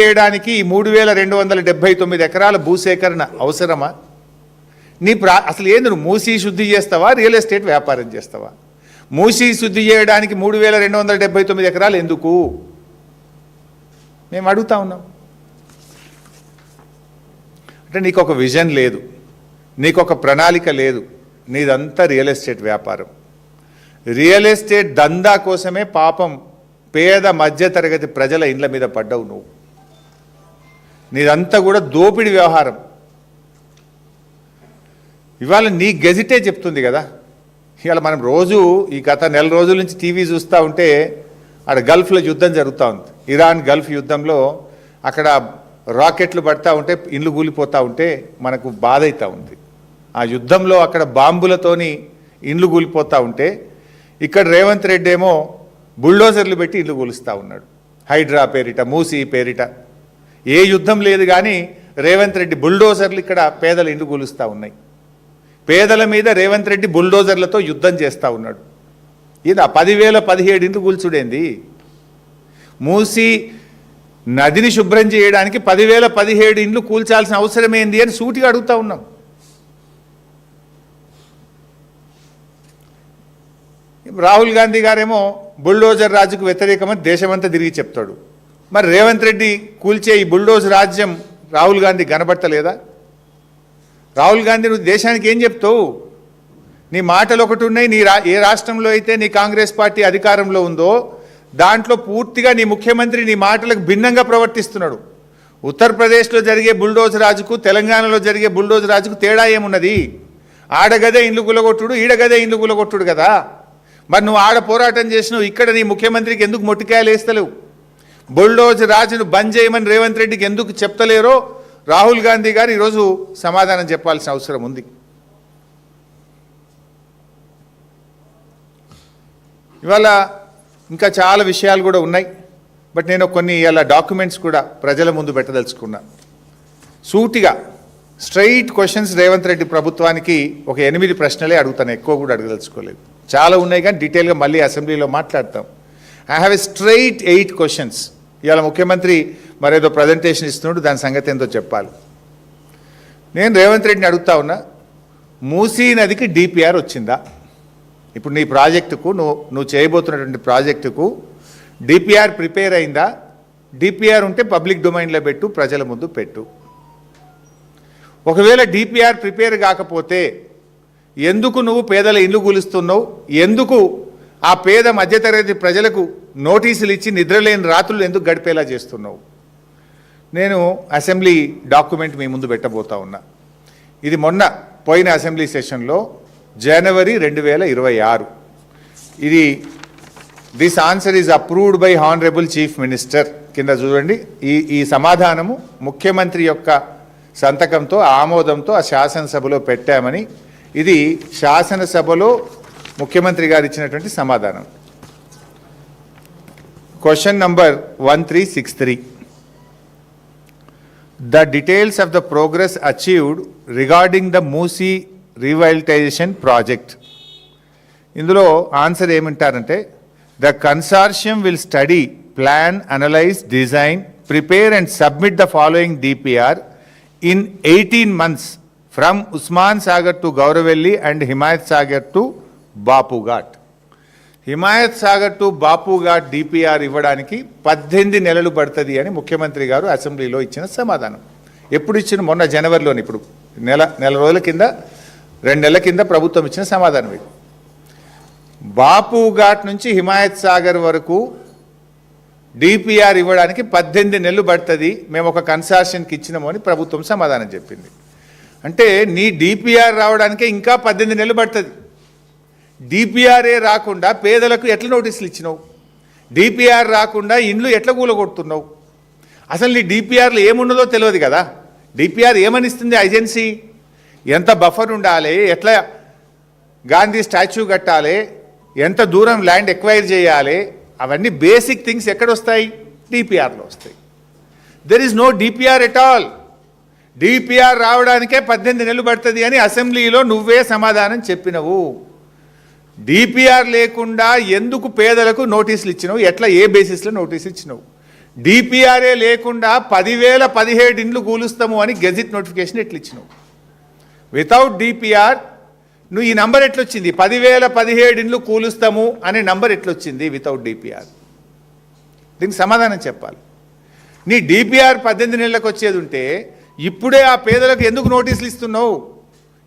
చేయడానికి 3279 ఎకరాల భూసేకరణ అవసరమా? అసలు ఏంది, నువ్వు మూసీ శుద్ధి చేస్తావా, రియల్ ఎస్టేట్ వ్యాపారం చేస్తావా? మూసీ శుద్ధి చేయడానికి 3279 ఎకరాలు ఎందుకు మేము అడుగుతా ఉన్నాం. అంటే నీకు ఒక విజన్ లేదు, నీకు ఒక ప్రణాళిక లేదు, నీదంతా రియల్ ఎస్టేట్ వ్యాపారం. రియల్ ఎస్టేట్ దందా కోసమే పాపం పేద మధ్యతరగతి ప్రజల ఇండ్ల మీద పడ్డావు నువ్వు. నీదంతా కూడా దోపిడి వ్యవహారం. ఇవాళ నీ గెజిటే చెప్తుంది కదా. ఇవాళ మనం రోజు ఈ గత నెల రోజుల నుంచి టీవీ చూస్తూ ఉంటే అక్కడ గల్ఫ్లో యుద్ధం జరుగుతూ ఉంది. ఇరాన్ గల్ఫ్ యుద్ధంలో అక్కడ రాకెట్లు పడతా ఉంటే, ఇండ్లు కూలిపోతూ ఉంటే మనకు బాధ అవుతూ ఉంది. ఆ యుద్ధంలో అక్కడ బాంబులతోని ఇండ్లు కూలిపోతూ ఉంటే ఇక్కడ రేవంత్ రెడ్డి ఏమో బుల్డోజర్లు పెట్టి ఇండ్లు కూలుస్తూ ఉన్నాడు. హైడ్రా పేరిట, మూసీ పేరిట. ఏ యుద్ధం లేదు కానీ రేవంత్ రెడ్డి బుల్డోజర్లు ఇక్కడ పేదల ఇండ్లు కూలుస్తూ ఉన్నాయి. పేదల మీద రేవంత్ రెడ్డి బుల్డోజర్లతో యుద్ధం చేస్తూ ఉన్నాడు. ఇది 10,017 ఇండ్లు కూల్చుడేంది? మూసీ నదిని శుభ్రం చేయడానికి 10,017 ఇండ్లు కూల్చాల్సిన అవసరం ఏంది అని సూటిగా అడుగుతూ ఉన్నాం. రాహుల్ గాంధీ గారేమో బుల్డోజర్ రాజుకు వ్యతిరేకమని దేశమంతా తిరిగి చెప్తాడు. మరి రేవంత్ రెడ్డి కూల్చే ఈ బుల్డోజ్ రాజ్యం రాహుల్ గాంధీ కనబడతలేదా? రాహుల్ గాంధీ నువ్వు దేశానికి ఏం చెప్తావు? నీ మాటలు ఒకటి ఉన్నాయి. ఏ రాష్ట్రంలో అయితే నీ కాంగ్రెస్ పార్టీ అధికారంలో ఉందో దాంట్లో పూర్తిగా నీ ముఖ్యమంత్రి నీ మాటలకు భిన్నంగా ప్రవర్తిస్తున్నాడు. ఉత్తరప్రదేశ్లో జరిగే బుల్డోజ్ రాజుకు, తెలంగాణలో జరిగే బుల్డోజ్ రాజుకు తేడా ఏమున్నది? ఆడగదే ఇండ్లు గులగొట్టుడు, ఈడగదే ఇండ్లు గులగొట్టుడు కదా. మరి నువ్వు ఆడ పోరాటం చేసినావు, ఇక్కడ నీ ముఖ్యమంత్రికి ఎందుకు మొట్టికాయలు వేస్తలేవు? బుల్డోజ్ రాజును బంద్ చేయమని రేవంత్ రెడ్డికి ఎందుకు చెప్తలేరో రాహుల్ గాంధీ గారు ఈరోజు సమాధానం చెప్పాల్సిన అవసరం ఉంది. ఇవాళ ఇంకా చాలా విషయాలు కూడా ఉన్నాయి. బట్ నేను కొన్ని ఇలా డాక్యుమెంట్స్ కూడా ప్రజల ముందు పెట్టదలుచుకున్నా. సూటిగా స్ట్రైట్ క్వశ్చన్స్ రేవంత్ రెడ్డి ప్రభుత్వానికి ఒక 8 ప్రశ్నలే అడుగుతాను, ఎక్కువ కూడా అడగదలుచుకోలేదు. చాలా ఉన్నాయి కానీ డీటెయిల్గా మళ్ళీ అసెంబ్లీలో మాట్లాడతాం. I have a straight 8 questions. ఇవాళ ముఖ్యమంత్రి మరేదో ప్రజెంటేషన్ ఇస్తున్నాడు, దాని సంగతి ఏందో చెప్పాలి. నేను రేవంత్ రెడ్డిని అడుగుతా ఉన్నా, మూసీ నదికి డిపిఆర్ వచ్చిందా? ఇప్పుడు నీ ప్రాజెక్టుకు నువ్వు చేయబోతున్నటువంటి ప్రాజెక్టుకు డిపిఆర్ ప్రిపేర్ అయిందా? డిపిఆర్ ఉంటే పబ్లిక్ డొమైన్లో పెట్టు, ప్రజల ముందు పెట్టు. ఒకవేళ డిపిఆర్ ప్రిపేర్ కాకపోతే ఎందుకు నువ్వు పేదల ఇల్లు కూలుస్తున్నావు? ఎందుకు ఆ పేద మధ్యతరగతి ప్రజలకు నోటీసులు ఇచ్చి నిద్రలేని రాత్రులు ఎందుకు గడిపేలా చేస్తున్నావు? నేను అసెంబ్లీ డాక్యుమెంట్ మీ ముందు పెట్టబోతా ఉన్నా. ఇది మొన్న పోయిన అసెంబ్లీ సెషన్లో జనవరి 2026. ఇది this answer is approved by honourable chief minister కింద చూడండి. ఈ సమాధానము ముఖ్యమంత్రి యొక్క సంతకంతో ఆమోదంతో ఆ శాసనసభలో పెట్టామని, ఇది శాసనసభలో ముఖ్యమంత్రి గారు ఇచ్చినటువంటి సమాధానం. Question number 1363. The details of the progress achieved regarding the Moosi revitalization project. ఇందులో ఆన్సర్ ఏమంటారంటే, the consortium will study, plan, analyze, design, prepare and submit the following DPR in 18 months from Usman Sagar to Gauravelli and Himayat Sagar to Bapu Ghat. Himayat Sagar to Bapu ghat DPR ఇవ్వడానికి 18 నెలలు పడుతుంది అని ముఖ్యమంత్రి గారు అసెంబ్లీలో ఇచ్చిన సమాధానం. ఎప్పుడు ఇచ్చిన? మొన్న జనవరిలోని. ఇప్పుడు నెల రోజుల కింద, 2 నెలల కింద ప్రభుత్వం ఇచ్చిన సమాధానం ఇది. బాపు ఘాట్ నుంచి హిమాయత్ సాగర్ వరకు డిపిఆర్ ఇవ్వడానికి 18 నెలలు పడుతుంది, మేము ఒక కన్సార్షన్కి ఇచ్చినాము అని ప్రభుత్వం సమాధానం చెప్పింది. అంటే నీ డిపిఆర్ రావడానికే ఇంకా 18 నెలలు పడుతుంది. డిపిఆర్ఏ రాకుండా పేదలకు ఎట్లా నోటీసులు ఇచ్చినావు? డిపిఆర్ రాకుండా ఇండ్లు ఎట్లా కూలగొడుతున్నావు? అసలు నీ డిపిఆర్లో ఏమున్నదో తెలియదు కదా. డిపిఆర్ ఏమనిస్తుంది ఏజెన్సీ? ఎంత బఫర్ ఉండాలి, ఎట్లా గాంధీ స్టాచ్యూ కట్టాలి, ఎంత దూరం ల్యాండ్ ఎక్వైర్ చేయాలి, అవన్నీ బేసిక్ థింగ్స్ ఎక్కడొస్తాయి? డిపిఆర్లో వస్తాయి. There is no DPR at all. DPR రావడానికే 18 నెలలు పడుతుంది అని అసెంబ్లీలో నువ్వే సమాధానం చెప్పినవు. డిపిఆర్ లేకుండా ఎందుకు పేదలకు నోటీసులు ఇచ్చినావు? ఎట్లా, ఏ బేసిస్లో నోటీసులు ఇచ్చినావు? డిపిఆర్ఏ లేకుండా 10,017 ఇండ్లు కూలుస్తాము అని గెజిట్ నోటిఫికేషన్ ఎట్లా ఇచ్చినావు? వితౌట్ డిపిఆర్ నువ్వు ఈ నంబర్ ఎట్లొచ్చింది? 10,017 ఇండ్లు కూలుస్తాము అనే నంబర్ ఎట్లొచ్చింది వితౌట్ డిపిఆర్? దీనికి సమాధానం చెప్పాలి. నీ డిపిఆర్ 18 నెలలకు వచ్చేది ఉంటే ఇప్పుడే ఆ పేదలకు ఎందుకు నోటీసులు ఇస్తున్నావు?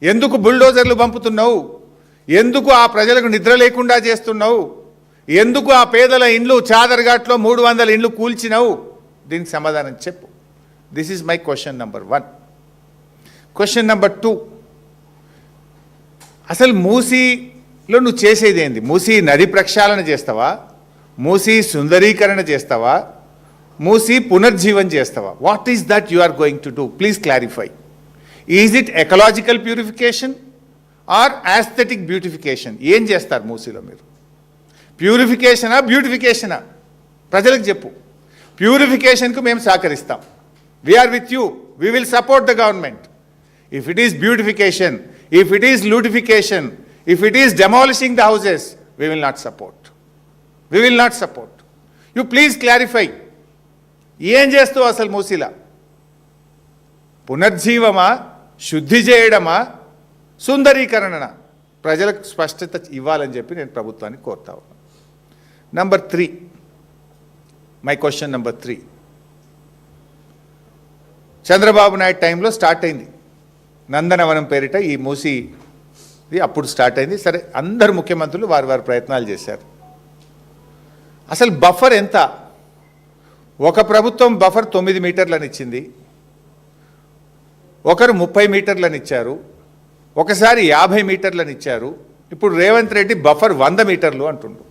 ఎందుకు బుల్డోజర్లు పంపుతున్నావు? ఎందుకు ఆ ప్రజలకు నిద్ర లేకుండా చేస్తున్నావు? ఎందుకు ఆ పేదల ఇండ్లు చాదర్ఘాట్లో 300 ఇండ్లు కూల్చినావు? దీనికి సమాధానం చెప్పు. This is my question number 1. Question number 2, అసలు మూసీలో నువ్వు చేసేది ఏంది? మూసీ నది ప్రక్షాళన చేస్తావా? మూసీ సుందరీకరణ చేస్తావా? మూసీ పునర్జీవన్ చేస్తావా? What is that you are going to do? Please clarify. Is it ecological purification or aesthetic beautification? ఏం చేస్తారు మూసీలో మీరు? ప్యూరిఫికేషనా బ్యూటిఫికేషనా? ప్రజలకు చెప్పు. ప్యూరిఫికేషన్కు మేము సహకరిస్తాం. We're with you. We will support the government. If it is beautification, if it is lutification, if it is demolishing the houses, we will not support. We will not support. You please clarify. ఏం చేస్తావు అసలు మూసీలా? పునర్జీవమా, శుద్ధి చేయడమా, సుందరీకరణనా? ప్రజలకు స్పష్టత ఇవ్వాలని చెప్పి నేను ప్రభుత్వాన్ని కోరుతా ఉన్నాను. Number 3, my question number 3. Chandrababu Naidu టైంలో స్టార్ట్ అయింది నందనవనం పేరిట ఈ మూసీది. అప్పుడు స్టార్ట్ అయింది. సరే, అందరు ముఖ్యమంత్రులు వారి వారి ప్రయత్నాలు చేశారు. అసలు బఫర్ ఎంత? ఒక ప్రభుత్వం బఫర్ 9 మీటర్లని ఇచ్చింది, ఒకరు 30 మీటర్లని ఇచ్చారు, ఒకసారి 50 మీటర్లని ఇచ్చారు. ఇప్పుడు రేవంత్ రెడ్డి బఫర్ 100 మీటర్లు అంటుండు.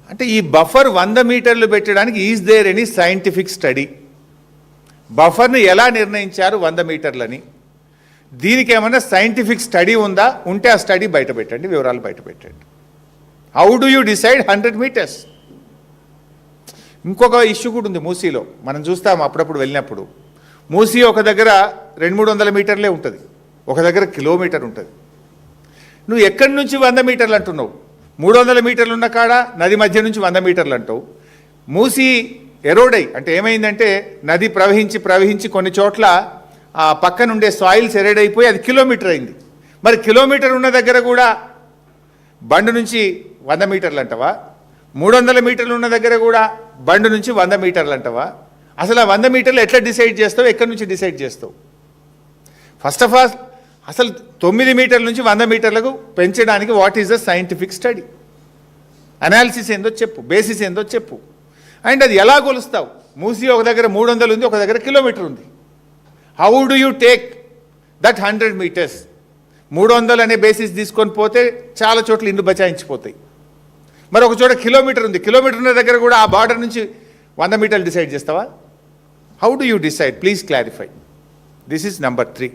అంటే ఈ బఫర్ 100 మీటర్లు పెట్టడానికి is there any scientific study? బఫర్ను ఎలా నిర్ణయించారు 100 మీటర్లని? దీనికి ఏమైనా సైంటిఫిక్ స్టడీ ఉందా? ఉంటే ఆ స్టడీ బయట పెట్టండి, వివరాలు బయట పెట్టండి. How do you decide 100 metres? ఇంకొక ఇష్యూ కూడా ఉంది మూసీలో. మనం చూస్తాం అప్పుడప్పుడు వెళ్ళినప్పుడు. మూసీ ఒక దగ్గర 200-300 మీటర్లే ఉంటుంది, ఒక దగ్గర కిలోమీటర్ ఉంటుంది. నువ్వు ఎక్కడి నుంచి 100 మీటర్లు అంటున్నావు? 300 మీటర్లు ఉన్న కాడ నది మధ్య నుంచి 100 మీటర్లు అంటావు. మూసీ ఎరోడై అంటే ఏమైందంటే నది ప్రవహించి కొన్ని చోట్ల ఆ పక్కనుండే సాయిల్స్ ఎరోడైపోయి అది కిలోమీటర్ అయింది. మరి కిలోమీటర్ ఉన్న దగ్గర కూడా బండు నుంచి 100 మీటర్లు అంటవా? 300 మీటర్లు ఉన్న దగ్గర కూడా బండు నుంచి 100 మీటర్లు అంటవా? అసలు ఆ 100 మీటర్లు ఎట్లా డిసైడ్ చేస్తావు? ఎక్కడి నుంచి డిసైడ్ చేస్తావు? ఫస్ట్ ఆఫ్ ఆల్ అసలు 9 మీటర్ల నుంచి 100 మీటర్లకు పెంచడానికి what is the scientific study? Analysis ఏందో చెప్పు, బేసిస్ ఏందో చెప్పు. అండ్ అది ఎలా కొలుస్తావు? మూసీ ఒక దగ్గర 300 ఉంది, ఒక దగ్గర కిలోమీటర్ ఉంది. How do you take that 100 metres? 300 అనే బేసిస్ తీసుకొని పోతే చాలా చోట్ల ఇండ్లు బచాయించిపోతాయి. మరి ఒక చోట కిలోమీటర్ ఉంది, కిలోమీటర్ ఉన్న దగ్గర కూడా ఆ బార్డర్ నుంచి 100 మీటర్లు డిసైడ్ చేస్తావా? How do you decide? Please clarify. This is number 3.